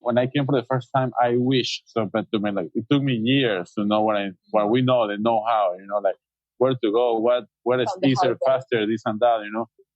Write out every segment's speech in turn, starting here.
when I came for the first time, I wish so bad to me. Like it took me years to know what we know, the know-how, like where to go, what is easier, faster, this and that,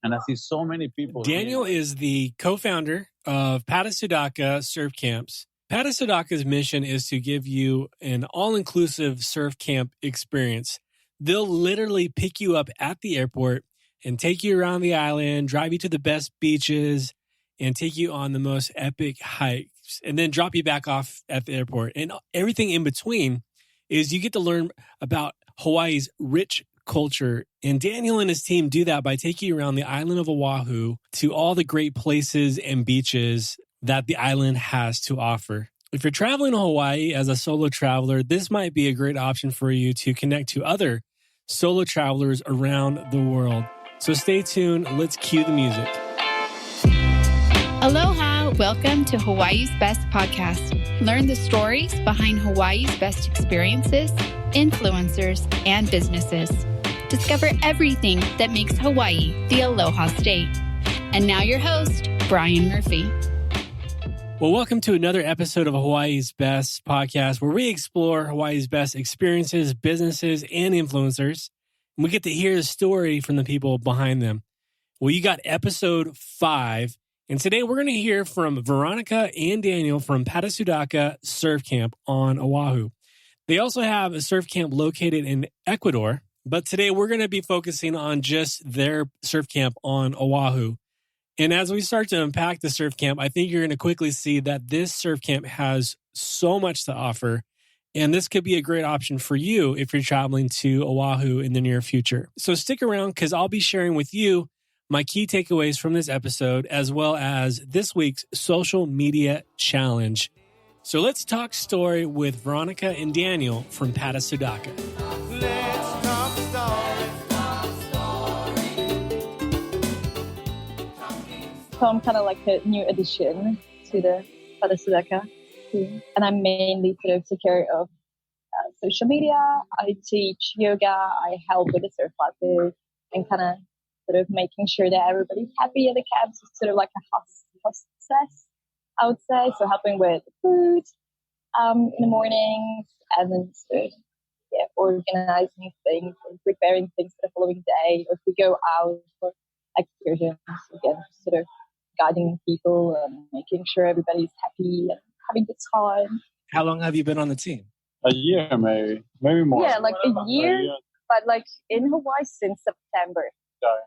And I see so many people. Daniel is the co-founder of Sudaka Surf Camps. Sudaka's mission is to give you an all-inclusive surf camp experience. They'll literally pick you up at the airport and take you around the island, drive you to the best beaches, and take you on the most epic hikes, and then drop you back off at the airport. And everything in between is you get to learn about Hawaii's rich culture. And Daniel and his team do that by taking you around the island of Oahu to all the great places and beaches that the island has to offer. If you're traveling to Hawaii as a solo traveler, this might be a great option for you to connect to other solo travelers around the world. So stay tuned. Let's cue the music. Aloha. Welcome to Hawaii's Best Podcast. Learn the stories behind Hawaii's best experiences, influencers, and businesses. Discover everything that makes Hawaii the Aloha State. And now your host, Bryan Murphy. Well, welcome to another episode of Hawaii's Best Podcast, where we explore Hawaii's best experiences, businesses, and influencers. And we get to hear the story from the people behind them. Well, you got episode 5. And today we're going to hear from Veronica and Daniel from Sudaka Surf Camp on Oahu. They also have a surf camp located in Ecuador, but today we're going to be focusing on just their surf camp on Oahu. And as we start to unpack the surf camp, I think you're going to quickly see that this surf camp has so much to offer. And this could be a great option for you if you're traveling to Oahu in the near future. So stick around because I'll be sharing with you my key takeaways from this episode, as well as this week's social media challenge. So let's talk story with Veronica and Daniel from Sudaka. Let's talk story. So I'm kind of like a new addition to the Sudaka team. And I mainly sort of take care of social media. I teach yoga. I help with the surf classes and kind of sort of making sure that everybody's happy at the camp. So sort of like a hostess, I would say. So helping with food in the mornings and then sort of organizing things and preparing things for the following day. Or if we go out for excursions, again, sort of guiding people and making sure everybody's happy and having a good time. How long have you been on the team? A year, maybe more. Yeah, like a year, but like in Hawaii since September.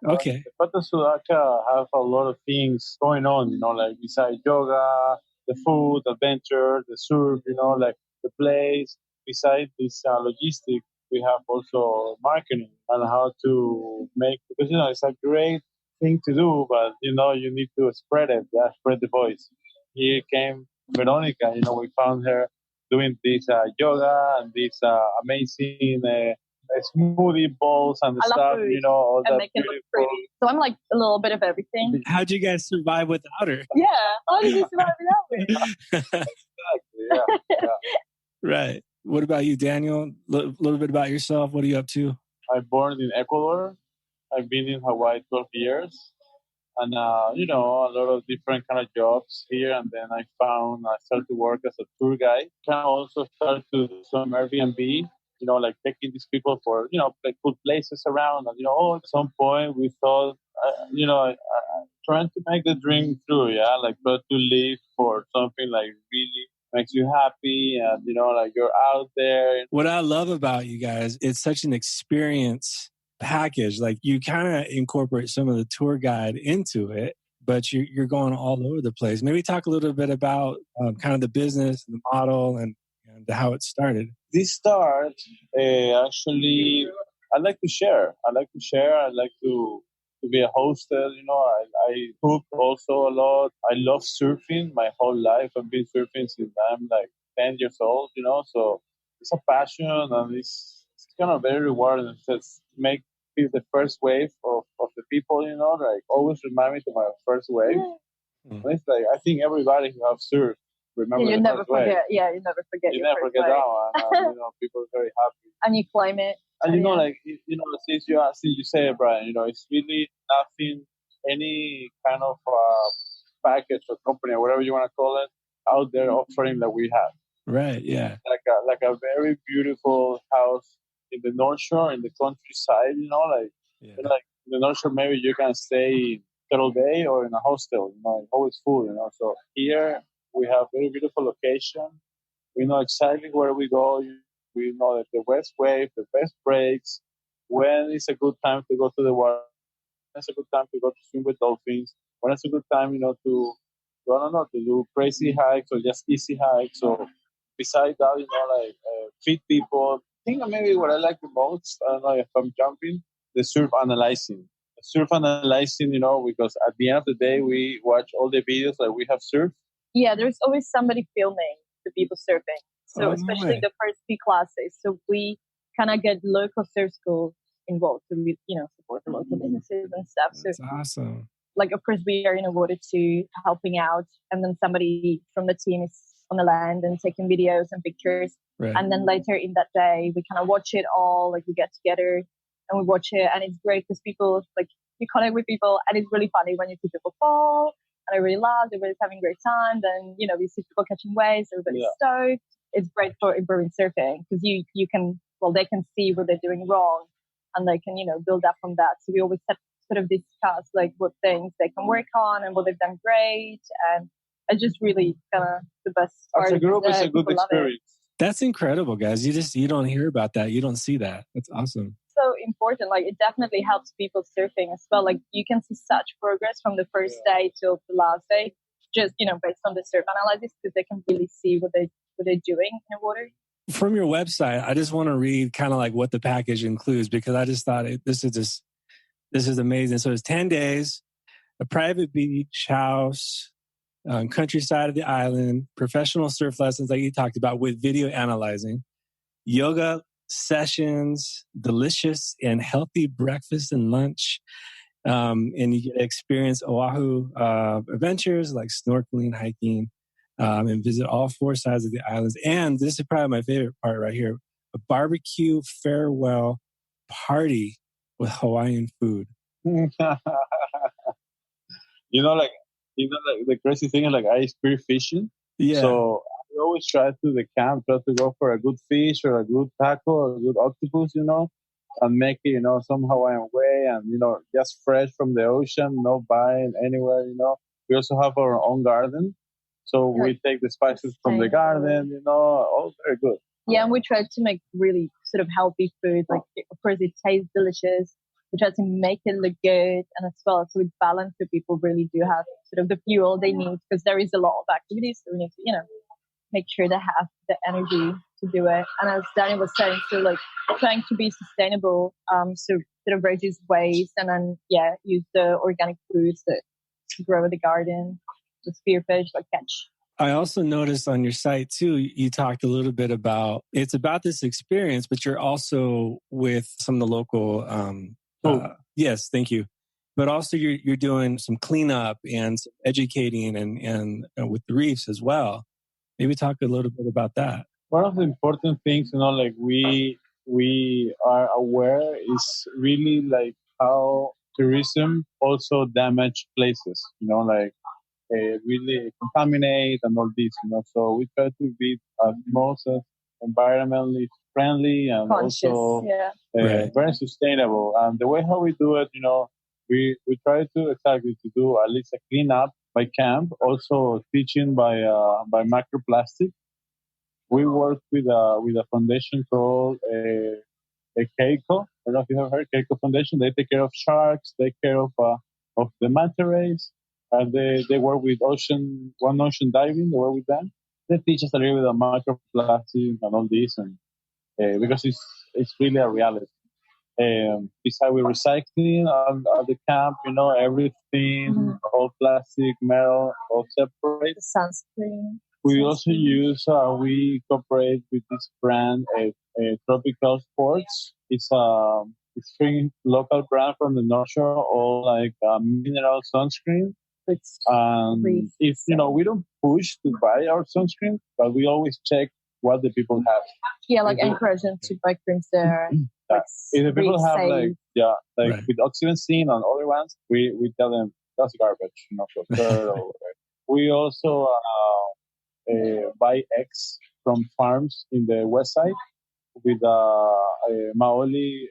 Okay. But Sudaka have a lot of things going on, like besides yoga, the food, adventure, the surf, like the place. Besides this logistic, we have also marketing and how to make, because, it's a great thing to do, but, you need to spread it, spread the voice. Here came Veronica, we found her doing this yoga and this amazing smoothie bowls and the stuff, all and that make it look pretty. So I'm like a little bit of everything. How'd you guys survive without her? Yeah, how did you survive without me? Exactly, yeah. Right. What about you, Daniel? A little bit about yourself. What are you up to? I'm born in Ecuador. I've been in Hawaii 12 years. And, a lot of different kind of jobs here. And then I started to work as a tour guide. Kind of also started to do some Airbnb, like taking these people for, like good places around. And, at some point we thought, trying to make the dream through, like, but to live for something like really makes you happy and, like you're out there. What I love about you guys, it's such an experience package. Like you kind of incorporate some of the tour guide into it, but you're going all over the place. Maybe talk a little bit about kind of the business and the model and how it started. This start, actually, I like to share. I like to be a host. I cook also a lot. I love surfing my whole life. I've been surfing since I'm like 10 years old, so it's a passion and it's kind of very rewarding. It's just make the first wave of the people, like always remind me to my first wave. Mm-hmm. It's like, I think everybody who have surfed, remember you never forget. Wave. Yeah, you never forget. You never forget that one. People are very happy. And you claim it. And since you say it, Brian, it's really nothing, any kind of package or company or whatever you want to call it, out there offering that we have. Right. Yeah. Like a very beautiful house in the North Shore, in the countryside. Yeah. Like in the North Shore, maybe you can stay in Turtle Bay or in a hostel. It's always full. So here we have very beautiful location. We know exactly where we go. We know that the best wave, the best breaks, when is a good time to go to the water, when it's a good time to go to swim with dolphins, when it's a good time, to I don't know, to do crazy hikes or just easy hikes. So besides that, feed people. I think maybe what I like the most, I don't know if I'm jumping, the surf analyzing. The surf analyzing, because at the end of the day, we watch all the videos that we have surfed. Yeah, there's always somebody filming the people surfing. So especially way. the first few classes. So we kind of get local surf schools involved to, support the local businesses and stuff. That's So awesome. like, of course, we are innovative to helping out. And then somebody from the team is on the land and taking videos and pictures. Right. And then later in that day, we kind of watch it all. Like, we get together and we watch it. And it's great because people, like, you connect with people. And it's really funny when you see people fall. And I really laugh. Everybody's having a great time. Then, we see people catching waves. Everybody's stoked. It's great for improving surfing because you can, they can see what they're doing wrong and they can, build up from that. So we always sort of discuss like what things they can work on and what they've done great. And it's just really kind of the best part. As a group, it's a good experience. That's incredible, guys. You don't hear about that. You don't see that. That's awesome. So important. Like, it definitely helps people surfing as well. Like, you can see such progress from the first day till the last day, just, based on the surf analysis, because they can really see what they're doing in the water. From your website, I just want to read kind of like what the package includes, because I just thought this is amazing. So it's 10 days, a private beach house, countryside of the island, professional surf lessons like you talked about with video analyzing, yoga sessions, delicious and healthy breakfast and lunch. And you get to experience Oahu adventures like snorkeling, hiking, and visit all 4 sides of the islands. And this is probably my favorite part right here, a barbecue farewell party with Hawaiian food. The crazy thing is, like, I spear fishing. Yeah. So I always try to go for a good fish or a good taco or a good octopus, and make it, some Hawaiian way and, just fresh from the ocean, no buying anywhere, We also have our own garden. So we take the spices from the garden, all very good. Yeah, and we try to make really sort of healthy food. Like, of course, it tastes delicious. We try to make it look good, and as well, so we balance so people really do have sort of the fuel they need, because there is a lot of activities, so we need to, make sure they have the energy to do it. And as Daniel was saying, so like trying to be sustainable, so sort of reduce waste, and then use the organic foods that grow in the garden, the spearfish, like catch. I also noticed on your site too, you talked a little bit about, it's about this experience, but you're also with some of the local, yes, thank you. But also you're doing some cleanup and some educating and with the reefs as well. Maybe talk a little bit about that. One of the important things, like we are aware is really like how tourism also damage places, really contaminate and all this, So we try to be most environmentally friendly and conscious, also very sustainable. And the way how we do it, we try to do at least a cleanup by camp, also teaching by microplastic. We work with a foundation called a Keiko. I don't know if you have heard Keiko Foundation. They take care of sharks, take care of the manta rays. And they work with ocean diving. They work with them. They teach us a little bit of microplastic and all this, and because it's really a reality. Besides, we're recycling at the camp. Everything, all plastic, metal, all separate. Sunscreen. We also we cooperate with this brand, Tropical Sports. It's a local brand from the North Shore, all like mineral sunscreen. If we don't push to buy our sunscreen, but we always check what the people have. Yeah, like encourage them to buy creams there. If the people have Right. with oxygen and other ones, we tell them that's garbage, We also buy eggs from farms in the west side with Maoli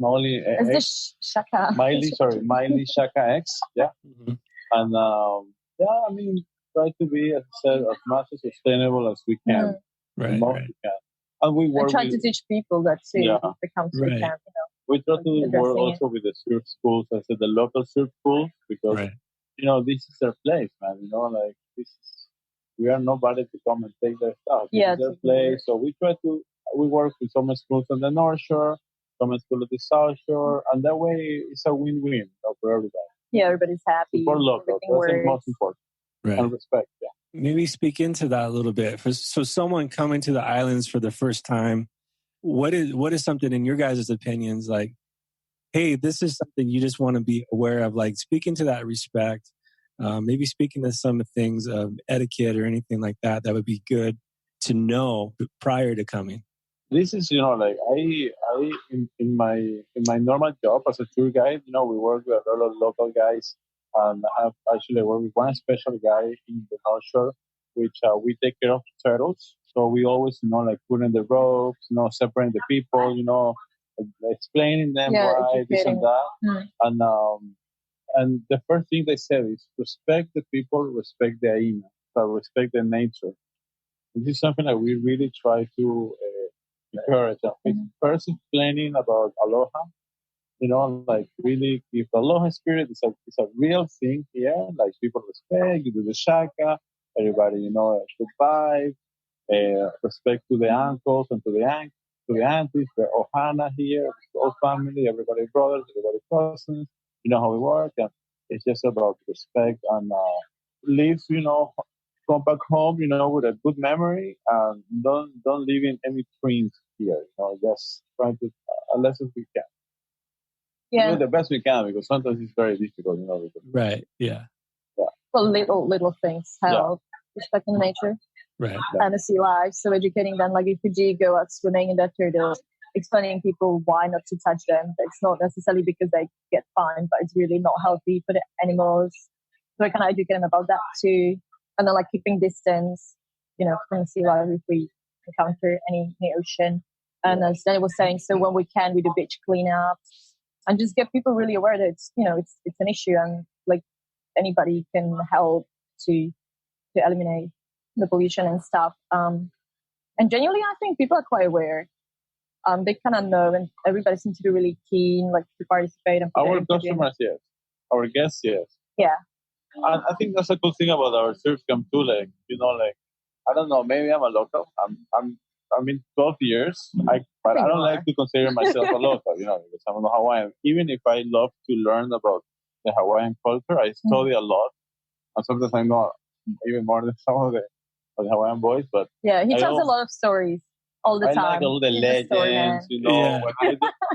It's eggs. the shaka. Miley shaka eggs. Yeah, Mhm. and I mean, try to be, as I said, as much as sustainable as we can, the Right, most right, we can. And we And work try with, to teach people that too. yeah, If it comes to right, camp, we try to work addressing it. also with the surf schools, I said the local surf schools, because right. this is their place, man. Like this is, we are nobody to come and take their stuff. This Yeah, is their to- place. So we work with some schools on the North Shore, some schools on the South Shore, and that way it's a win-win for everybody. Yeah, everybody's happy. Support local. Everything That's the works. most important. Right. And respect, yeah. Maybe speak into that a little bit. So someone coming to the islands for the first time, what is something in your guys' opinions like, hey, this is something you just want to be aware of, like speaking to that respect, maybe speaking to some things of etiquette or anything like that would be good to know prior to coming. This is, like I in my normal job as a tour guide, we work with a lot of local guys, and I have actually worked with one special guy in the North Shore, which we take care of turtles. So we always, like putting the ropes, separating the people, explaining them why this and educating. that, and the first thing they said is respect the people, respect the aina, so respect the nature. This is something that we really try to encourage. First, explaining about aloha, like really give the aloha spirit. It's a real thing here. Like people respect, you do the shaka, everybody, should vibe, respect to the uncles and to the aunties, the ohana here, the whole family, everybody brothers, everybody cousins. You know how we work, and it's just about respect and live, come back home, with a good memory, and don't leave in any prints here. Just trying to as as we can. Yeah. Do the best we can, because sometimes it's very difficult, because, Right. Yeah. Well, little things help. Respecting nature. Right. And the sea life. So educating them, like if you do go out swimming in the turtles, explaining people why not to touch them. It's not necessarily because they get fined, but it's really not healthy for the animals. So I can educate them about that too. And then like keeping distance, from the sea life if we encounter any in the ocean. And as Daniel was saying, so when we can, we do beach cleanups and just get people really aware that it's an issue, and like anybody can help to eliminate the pollution and stuff. And genuinely, I think people are quite aware. They kind of know, and everybody seems to be really keen, like to participate. And our customers, yes. Our guests, yes. Yeah. And I think that's a cool thing about our surf camp too. Like, I don't know, maybe I'm a local. I'm in 12 years, but I don't like to consider myself a local, because I'm a Hawaiian. Even if I love to learn about the Hawaiian culture, I study a lot, and sometimes I know even more than some of the Hawaiian boys. But yeah, he tells a lot of stories all the time. I like all the legends,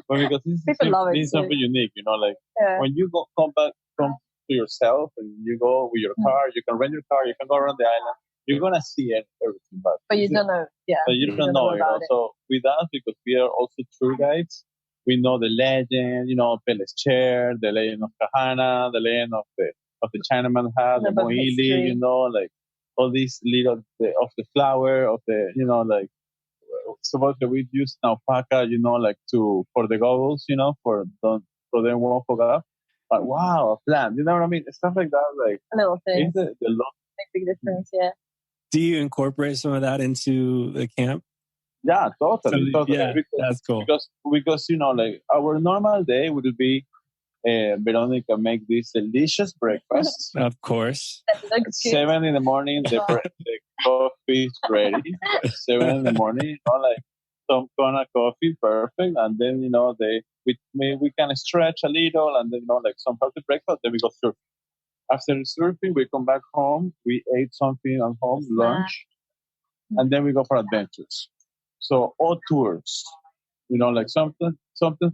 when because this is something unique, when you come back from to yourself and you go with your car, you can rent your car, you can go around the island, you're gonna see everything, but you don't know, but you don't know, So with us, because we are also tour guides, we know the legend, Pele's chair, the legend of Kahana, the legend of the Chinaman hat, the moili, like all these little of the flower of the, like supposedly we use alpaca, like for the goggles, so they won't forget. But wow, a plant, you know what I mean? Stuff like that, like little things. The make big difference, yeah. Do you incorporate some of that into the camp? Yeah, totally. Yeah, that's cool. Because like our normal day would be Veronica make this delicious breakfast. Of course. 7 in the morning, the coffee is ready. 7 in the morning, like some kind of coffee, perfect. And then we can stretch a little, and then like some healthy breakfast. Then we go surfing. After surfing, we come back home. We ate something at home, lunch, and then we go for adventures. So all tours, like sometimes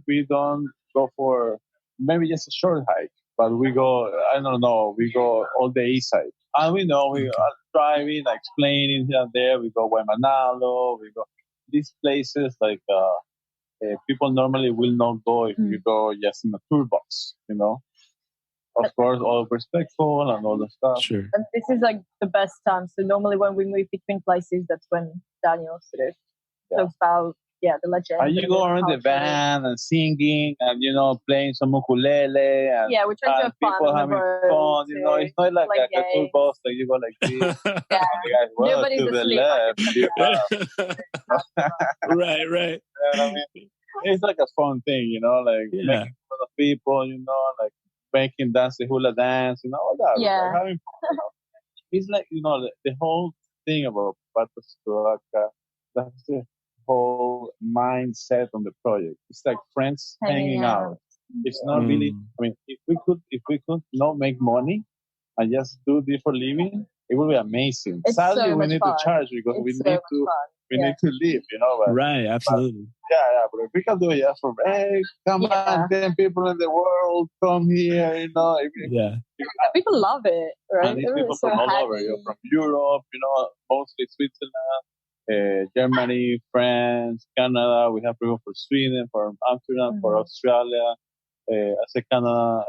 we don't go for maybe just a short hike, but we go, I don't know, we go all the east side. And we are driving, explaining here and there. We go Waimanalo, we go these places like people normally will not go if you go just in a tour bus, of course, all respectful and all the stuff. Sure. And this is like the best time. So normally when we move between places, that's when Daniel sort of talks about the legend. And you go around the van and singing and playing some ukulele and, we try to have fun people having fun. It's not like a tour bus that you go like this. The guys, nobody's to the asleep. left. Right. You know what I mean? It's like a fun thing, like making fun of people, like making dance the hula dance, all that. Yeah. Like having fun. It's like the whole thing about Pato Sudaka. That's the whole mindset on the project. It's like friends hanging out. It's not really. I mean, if we could not make money and just do this for living, it would be amazing. Sadly, we need to charge because we need to live. But, right, absolutely. But if we can do it just for come on, 10 people in the world come here. People love it, right? And these people from all over. From Europe, mostly Switzerland, Germany, France, Canada. We have people from Sweden, from Amsterdam, for Australia. I say Canada,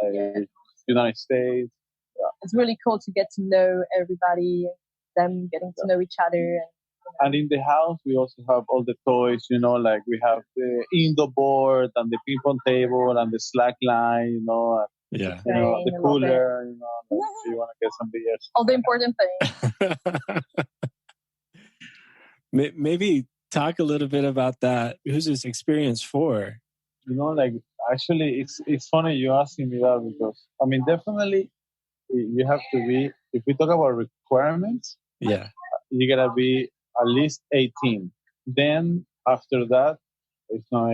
United States. Yeah. It's really cool to get to know everybody, them getting to know each other. And in the house, we also have all the toys, like we have the indoor board and the ping pong table and the slack line, and, the cooler, if you want to get some beers. All the important things. Maybe talk a little bit about that. Who's this experience for? Actually, it's funny you asking me that because, I mean, definitely you have to be, if we talk about requirements, you got to be at least 18. Then after that, it's no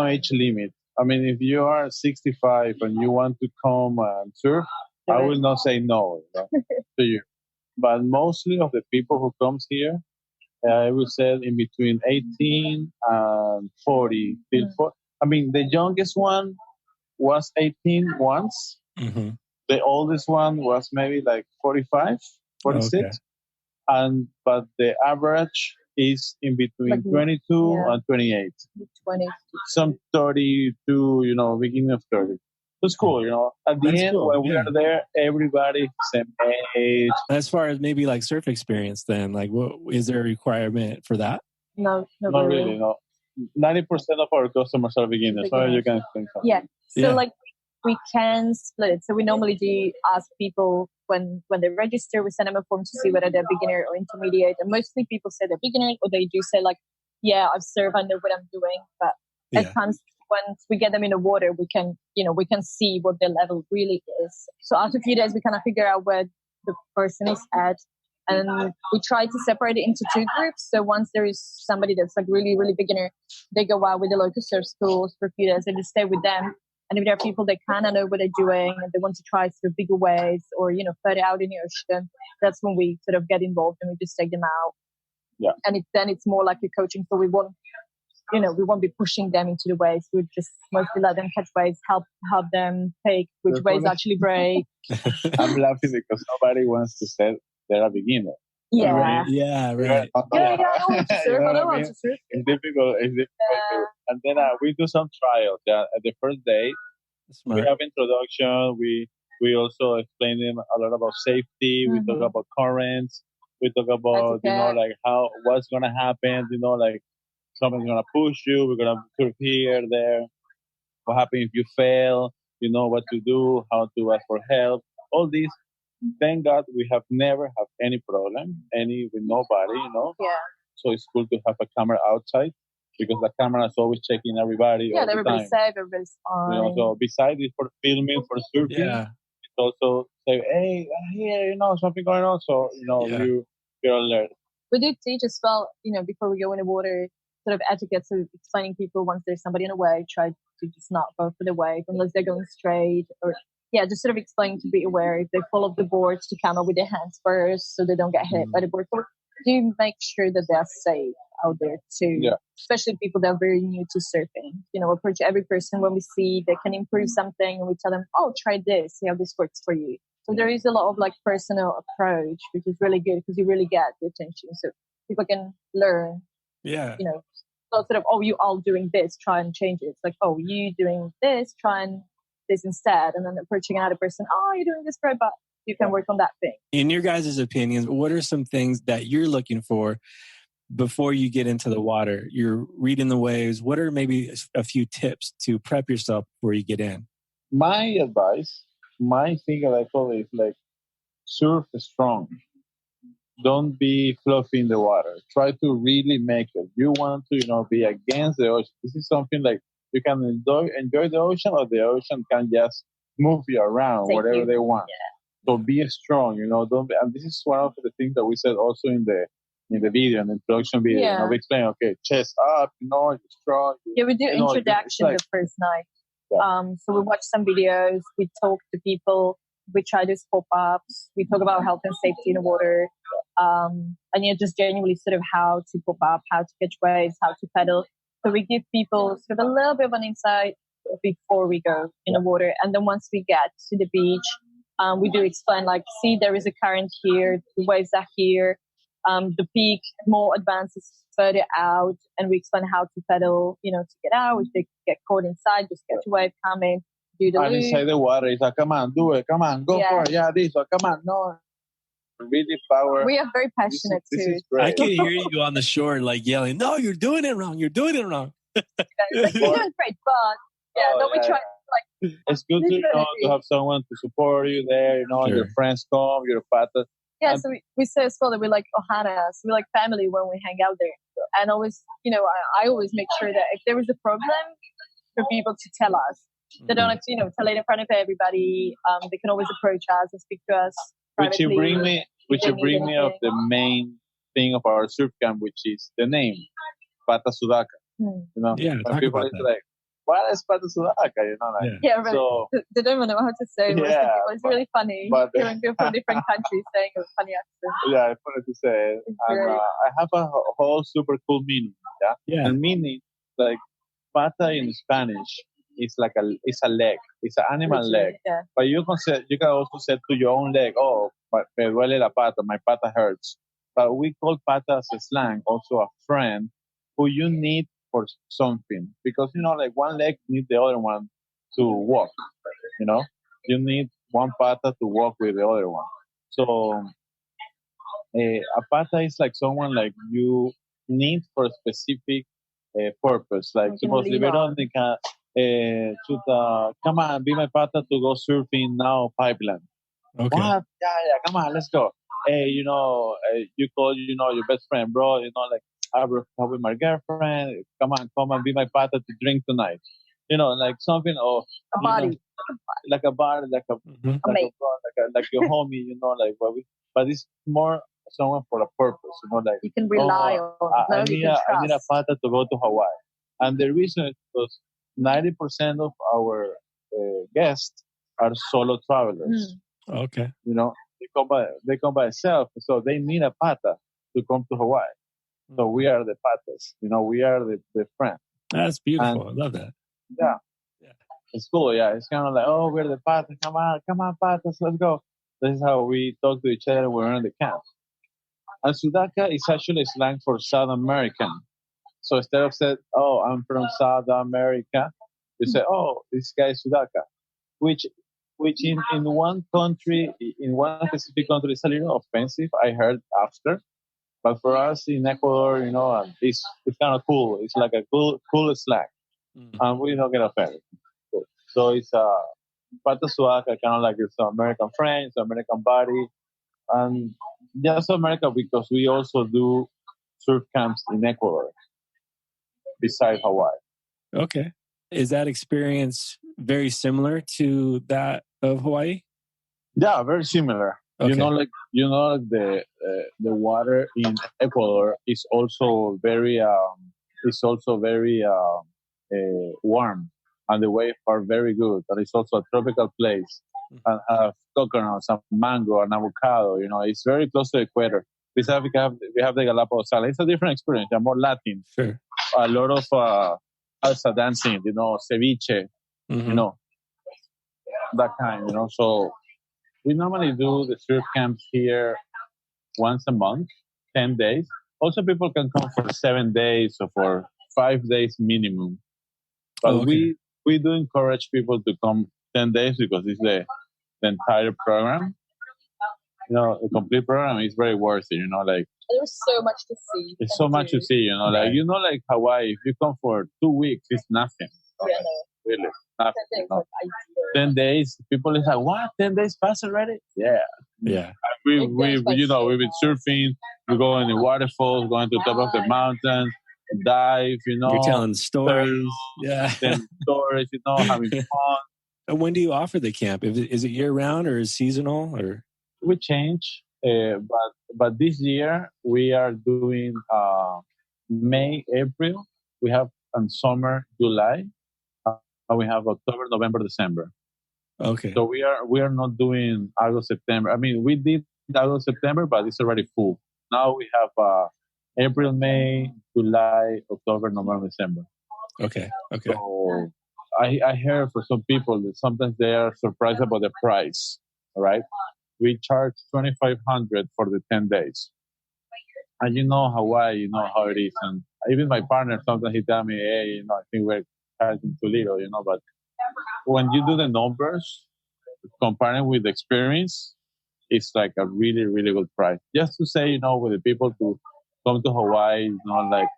age limit. I mean, if you are 65 and you want to come and surf, I will not say no to you. But mostly of the people who comes here, I will say in between 18 and 40. I mean, the youngest one was 18 once. Mm-hmm. The oldest one was maybe like 45, 46. Okay. But the average is in between 22 and 28. 20. Some 32, beginning of 30. It's cool, At the end, when we are there, everybody same age. As far as maybe like surf experience, then, like, what is there a requirement for that? No, not really. No. 90% of our customers are beginners, so you can think something. Yeah. So like we can split. So we normally do ask people when they register, we send them a form to see whether they're beginner or intermediate. And mostly people say they're beginner, or they do say like, I've surfed, I know what I'm doing. But at times, once we get them in the water, we can see what their level really is. So after a few days, we kind of figure out where the person is at. And we try to separate it into two groups. So once there is somebody that's like really, really beginner, they go out with the local surf schools for a few days and just stay with them. And if there are people that kind of know what they're doing and they want to try sort of bigger waves or, further out in the ocean, that's when we sort of get involved and we just take them out. Yeah. And then it's more like a coaching. So we won't be pushing them into the waves. We just mostly let them catch waves, help them take which waves actually break. I'm laughing because nobody wants to say they're a beginner. Yeah. Right. Yeah, right. I don't want to surf. I don't want to surf. It's difficult. And then we do some trials. At the first day, we have introduction. We also explain them a lot about safety. We talk about currents. We talk about, what's going to happen, like someone's going to push you. We're going to surf here, there. What happens if you fail? What to do, how to ask for help. All these. Thank God we have never had any problem, with nobody, Yeah. So it's cool to have a camera outside because the camera is always checking everybody. Yeah, all the everybody's time. safe, everybody's fine. So besides it for filming, for surfing, it's also say, hey, here, something going on. So, you're alert. We do teach as well, before we go in the water, sort of etiquette, so explaining people once there's somebody in a wave, try to just not go for the wave unless they're going straight or... Yeah, just sort of explaining to be aware if they follow the boards to come up with their hands first so they don't get hit by the board. So do make sure that they're safe out there too, especially people that are very new to surfing. Approach every person when we see they can improve something and we tell them, try this, see how this works for you. So there is a lot of like personal approach, which is really good because you really get the attention. So people can learn, so sort of, you all doing this, try and change it. It's like, you doing this, try and this instead, and then approaching another person, oh, you're doing this great, but you can work on that thing. In your guys' opinions, what are some things that you're looking for before you get into the water? You're reading the waves. What are maybe a few tips to prep yourself before you get in? My advice, my thing that I call is like surf strong. Don't be fluffy in the water. Try to really make it. You want to, be against the ocean. This is something like you can enjoy the ocean, or the ocean can just move you around whatever they want. Yeah. So be strong. Don't. And this is one of the things that we said also in the video, in the introduction video. Yeah. We explain, okay, chest up, you're strong. Yeah, we do introduction the first night. Yeah. So we watch some videos. We talk to people. We try these pop-ups. We talk about health and safety in the water. And just genuinely sort of how to pop up, how to catch waves, how to pedal. So we give people sort of a little bit of an insight before we go in the water. And then once we get to the beach, we do explain, like, see, there is a current here, the waves are here, the peak more advances further out, and we explain how to pedal, to get out. If they get caught inside, just catch a wave, come in, do the And loop. inside the water, it's like, come on, do it, come on, go for it, yeah, this, or come on, no. Really power. We are very passionate this too. is great. I can hear you on the shore like yelling, no, you're doing it wrong. You're doing it wrong. Like, you're doing great, but we try like. It's good to have someone to support you there. Sure. Your friends come, your patas. Yeah, so we say as well that we're like ohana, so we're like family when we hang out there. And always, I always make sure that if there is a problem, for people to tell us. They don't have to, tell it in front of everybody. They can always approach us and speak to us privately. Which you bring me of the main thing of our surf camp, which is the name, Pata Sudaka. Yeah, when people is like, what is Pata Sudaka? Yeah, right. So, they don't even know how to say it. Yeah, it's really funny hearing people from different countries saying a funny accent. Yeah, it's funny to say. And, I have a whole super cool meaning. Yeah. And meaning, like, pata in Spanish is like it's a leg. It's an animal leg. Yeah. But you can also say to your own leg, oh, me duele la pata, my pata hurts. But we call pata as a slang, also a friend who you need for something. Because, like one leg needs the other one to walk, You need one pata to walk with the other one. So a pata is like someone like you need for a specific purpose. Like suppose Veronica, come on, be my pata to go surfing now pipeline. Okay. What? Yeah, come on, let's go. Hey, you call, your best friend, bro. Like, I broke up with my girlfriend. Come on, be my pata to drink tonight. Like something, or a body, like a bar, like a like your homie. But it's more someone for a purpose. Like you can rely on. I need a pata to go to Hawaii, and the reason is because 90% of our guests are solo travelers. Okay. They come by themselves, so they need a pata to come to Hawaii. So we are the patas. We are the friend. That's beautiful. I love that. Yeah. It's cool. Yeah, it's kind of like, oh, we're the patas. Come on, patas, let's go. This is how we talk to each other when we're in the camp. And Sudaka is actually slang for South American. So instead of saying, oh, I'm from South America, you say, oh, this guy is Sudaka, which in one country, in one specific country, is a little offensive. I heard after, but for us in Ecuador, it's kind of cool. It's like a cool slang, and we don't get offended. So it's Pata Sudaka, kind of like it's American friends, American body, and just America because we also do surf camps in Ecuador besides Hawaii. Okay. Is that experience very similar to that of Hawaii? Yeah, very similar. Okay. The water in Ecuador is also very warm, and the waves are very good. And it's also a tropical place, and have coconuts and mango and avocado. It's very close to the equator. Besides, we have the Galapagos Island. It's a different experience. They're more Latin. Sure. A lot of salsa dancing. Ceviche. That kind. So we normally do the surf camps here once a month, 10 days. Also, people can come for 7 days or for 5 days minimum. But we do encourage people to come 10 days because it's the entire program. The complete program is very worth it. Like there's so much to see. it's so much to see. Right. Like Hawaii. If you come for 2 weeks, it's nothing. Yeah, Really, nothing. 10 days, like, 10 days. People is like, what? 10 days pass already? Yeah. Yeah. We've been surfing. We go in the waterfalls, going to the top of the mountains, dive. You're telling stories. Yeah. Telling stories. Having fun. And when do you offer the camp? Is it year round or is it seasonal or? We change, but this year we are doing May, April. We have summer, July, and we have October, November, December. Okay. So we are not doing August, September. I mean, we did August, September, but it's already full. Now we have April, May, July, October, November, December. Okay. So I heard for some people that sometimes they are surprised about the price. Right? We charge $2,500 for the 10 days. And Hawaii, how it is. And even my partner, sometimes he tell me, hey, I think we're charging too little, but when you do the numbers, comparing with the experience, it's like a really, really good price. Just to say, with the people to come to Hawaii, like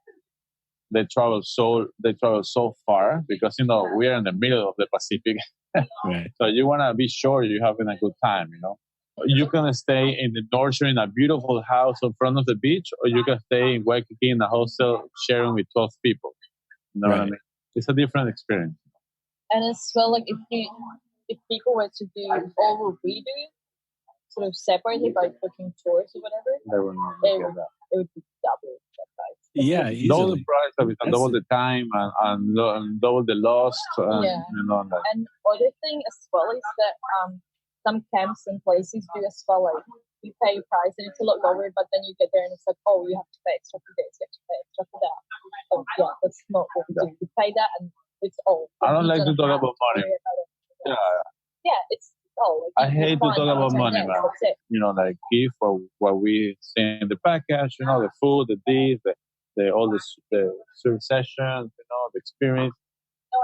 they travel so far because, we are in the middle of the Pacific. Right. So you want to be sure you're having a good time, You can stay in the North Shore in a beautiful house in front of the beach, or you can stay in Waikiki in a hostel sharing with 12 people. You know what I mean? It's a different experience. And as well, like if people were to do all what we do, sort of separated by booking tours or whatever, it would be double the price. Yeah, easily. Double the price, double the time, and double the loss. And other thing as well is that some camps and places do as well. Like you pay a price and it's a lot lower, but then you get there and it's like, oh, you have to pay extra for this, you have to pay extra for that. So yeah, that's not what we do. You pay that and it's all. I don't like to talk about money. Yeah, it's all. Like, I hate to talk about money, man. Like give for what we say in the package. The food, all the surf sessions. The experience,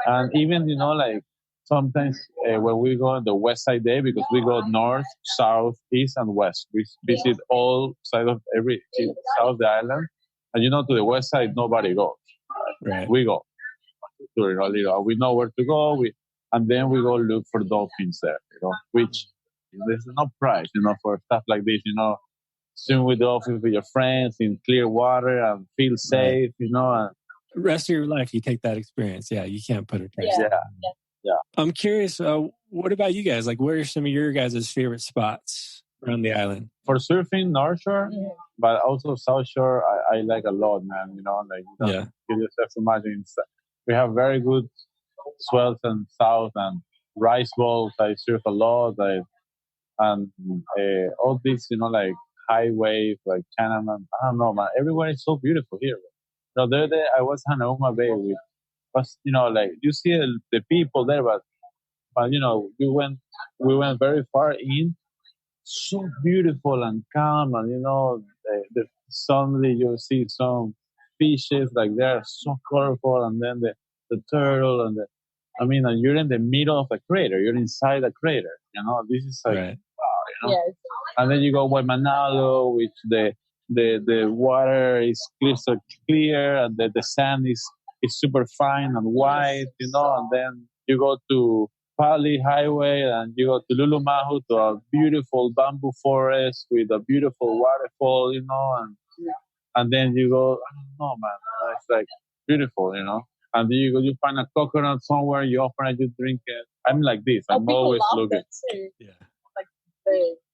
and even like. Sometimes when we go on the west side day, because we go north, south, east, and west. We visit all sides of every south of the island. And to the west side, nobody goes. Right. We go. We know where to go. And then we go look for dolphins there, which there's no price, for stuff like this, swim with dolphins with your friends in clear water and feel safe, and the rest of your life, you take that experience. Yeah, you can't put a price. Yeah. I'm curious, what about you guys? Like, where are some of your guys' favorite spots around the island? For surfing, North Shore, but also South Shore, I like a lot, man. You just have to imagine. We have very good swells in South and rice balls. I surf a lot. And all these, like high wave, like Chinaman. I don't know, man. Everywhere is so beautiful here. The other day, I was in Hanauma Bay with. Like you see the people there, but we went very far in, so beautiful and calm, and suddenly you see some fishes like they're so colorful, and then the turtle and and you're in the middle of a crater, you're inside a crater, this is like wow, and then you go Waimanalo, which the water is crystal clear, and the sand is super fine and white, and then you go to Pali Highway and you go to Lulumahu to a beautiful bamboo forest with a beautiful waterfall, and then you go, I don't know, man, it's like beautiful, and then you find a coconut somewhere, you open it, you drink it. I'm like this, I'm always looking. Yeah.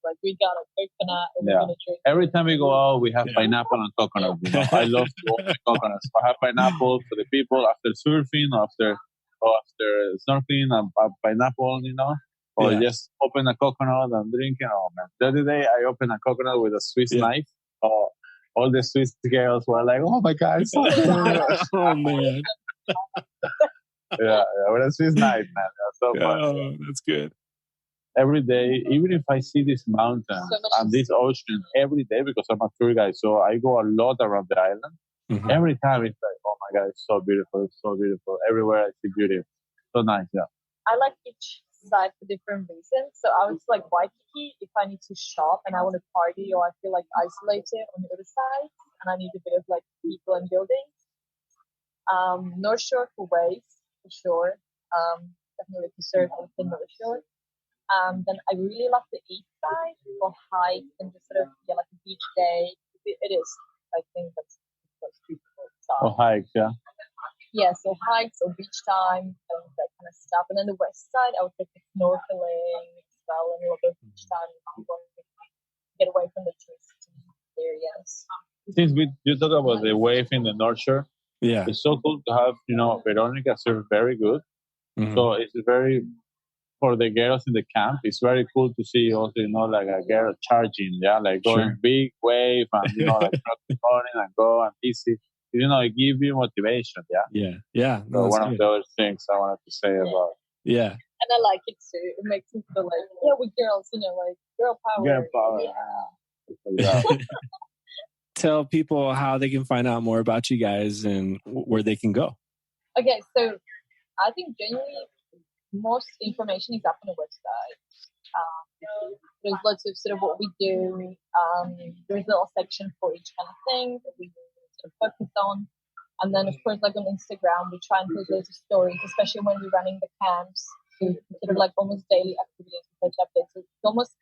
Like we got a coconut and we're gonna drink. Every time we go out, we have pineapple and coconut. I love to open coconuts. I have pineapple for the people after surfing, after snorkeling, a pineapple, or just open a coconut and drink it. Oh man! The other day I opened a coconut with a Swiss knife. Oh, all the Swiss girls were like, "Oh my god, it's so good." Oh man! With a Swiss knife, man. That's so fun. Oh, that's good. Every day, even if I see this mountain and this ocean every day, because I'm a tour guide, so I go a lot around the island. Mm-hmm. Every time it's like, oh my god, it's so beautiful, it's so beautiful. Everywhere I see beauty, so nice. Yeah. I like each side for different reasons. So I was like Waikiki if I need to shop and I want to party or I feel like isolated on the other side and I need a bit of like people and buildings. North Shore for waves for sure. Definitely to surf on the North Shore. Then I really love the east side for hikes and just sort of like a beach day. It is. I think that's beautiful. Or hikes, yeah. Yeah, so hikes or beach time and that kind of stuff. And then the west side, I would take the snorkeling as well and a little bit of beach time. People get away from the touristy areas. Since you talk about the wave in the North Shore, Yeah. it's so cool to have, Veronica surf very good. Mhm. So it's very, for the girls in the camp, it's very cool to see also, like a girl charging, yeah, like going Sure. big wave and, like running and go and easy. It gives you motivation, yeah? Yeah. Yeah. So No, that's one of good. the other things I wanted to say about Yeah. And I like it too. It makes me feel like, yeah, we girls, like girl power. girl power. Yeah. Yeah. Tell people how they can find out more about you guys and where they can go. Okay, so I think generally most information is up on the website. There's lots of sort of what we do. There's a little section for each kind of thing that we sort of focus on. And then, of course, like on Instagram, we try and post loads of stories, especially when we're running the camps. So sort of like almost daily activities, we post updates. So it's almost,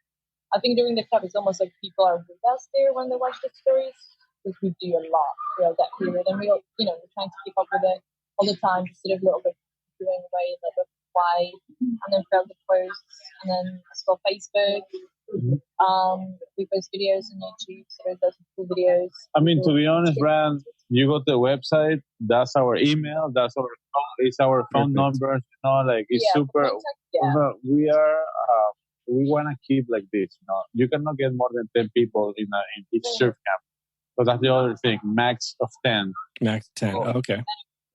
I think during the camp, it's almost like people are with us there when they watch the stories because we do a lot throughout that period. And we're trying to keep up with it all the time, just sort of a little bit doing away, like a why, and then throughout the posts, and then as well Facebook. We post videos on YouTube, so there's lots of cool videos. I mean, to be honest, Bryan, you go to the website, that's our email, that's our phone, it's our phone numbers, it's super. We are, we want to keep like this, You cannot get more than 10 people in each surf camp. So that's the other thing, max of 10. Max 10, okay.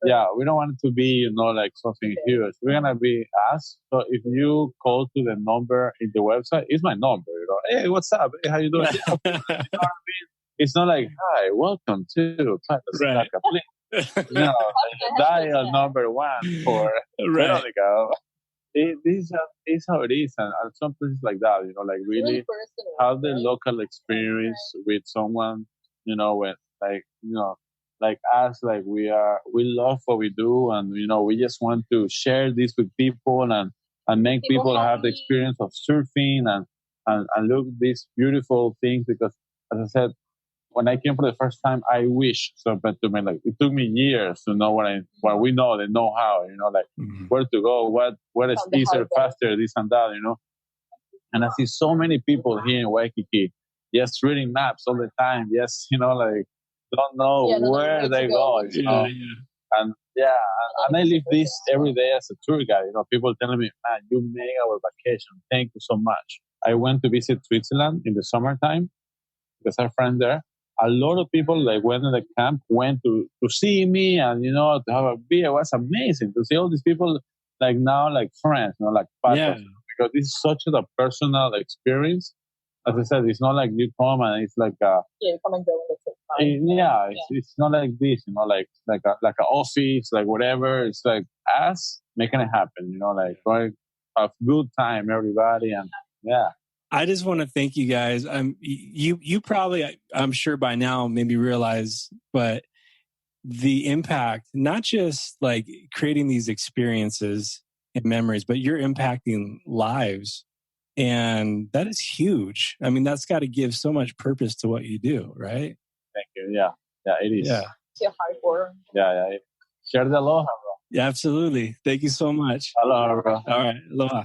Yeah, we don't want it to be, like something huge. We're going to be us. So if you call to the number in the website, it's my number, Hey, what's up? Hey, how you doing? You know what I mean? It's not like, hi, welcome to Right. Please. Dial number 1 for Veronica. This is how it is. And some places like that, like really have the local experience with someone, when like us, like we love what we do, and we just want to share this with people and make people have the experience of surfing and look these beautiful things. Because as I said, when I came for the first time, I wish something to me. Like it took me years to know what we know, the know-how, where to go, what is easier, faster, this and that, And I see so many people here in Waikiki just reading maps all the time. Yes, like don't know where they go. And I live this every day as a tour guide. People telling me, man, you made our vacation. Thank you so much. I went to visit Switzerland in the summertime because I have friends there. A lot of people went to the camp, went to see me and, to have a beer. It was amazing to see all these people now friends, like partners. Because this is such a personal experience. As I said, it's not like you come and it's like a... you come and go in the it's not like this, like an office, like whatever. It's like us making it happen, going have good time, everybody, and I just want to thank you guys. You probably, I'm sure by now, maybe realize, but the impact, not just like creating these experiences and memories, but you're impacting lives. And that is huge. I mean, that's got to give so much purpose to what you do, right? Thank you. Yeah, it is. Yeah. It's your hard work. Yeah. Share the aloha, bro. Yeah, absolutely. Thank you so much. Aloha, bro. All right. Aloha.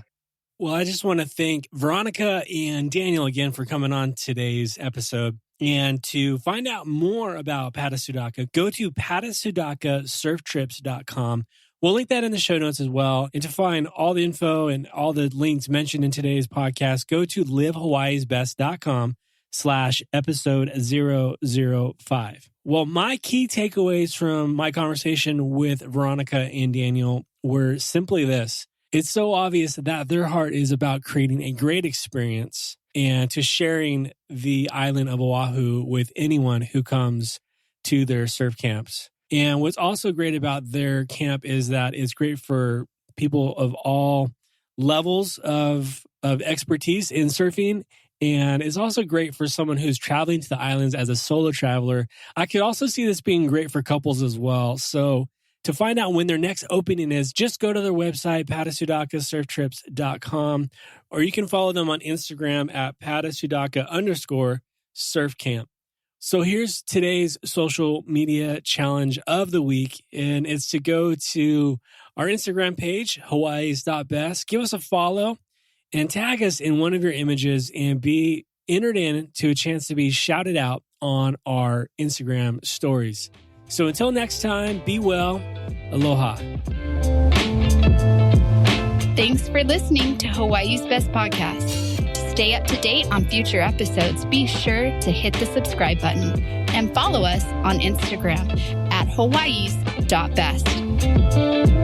Well, I just want to thank Veronica and Daniel again for coming on today's episode. And to find out more about Pata Sudaka, go to patasudakasurftrips.com. We'll link that in the show notes as well. And to find all the info and all the links mentioned in today's podcast, go to livehawaiisbest.com/episode 005. Well, my key takeaways from my conversation with Veronica and Daniel were simply this. It's so obvious that their heart is about creating a great experience and to sharing the island of Oahu with anyone who comes to their surf camps. And what's also great about their camp is that it's great for people of all levels of expertise in surfing. And it's also great for someone who's traveling to the islands as a solo traveler. I could also see this being great for couples as well. So to find out when their next opening is, just go to their website, patasudakasurftrips.com, or you can follow them on Instagram at patasudaka_surfcamp. So here's today's social media challenge of the week, and it's to go to our Instagram page, hawaiis.best, give us a follow, and tag us in one of your images and be entered into a chance to be shouted out on our Instagram stories. So until next time, be well. Aloha. Thanks for listening to Hawaii's Best Podcast. To stay up to date on future episodes, be sure to hit the subscribe button and follow us on Instagram at hawaiis.best.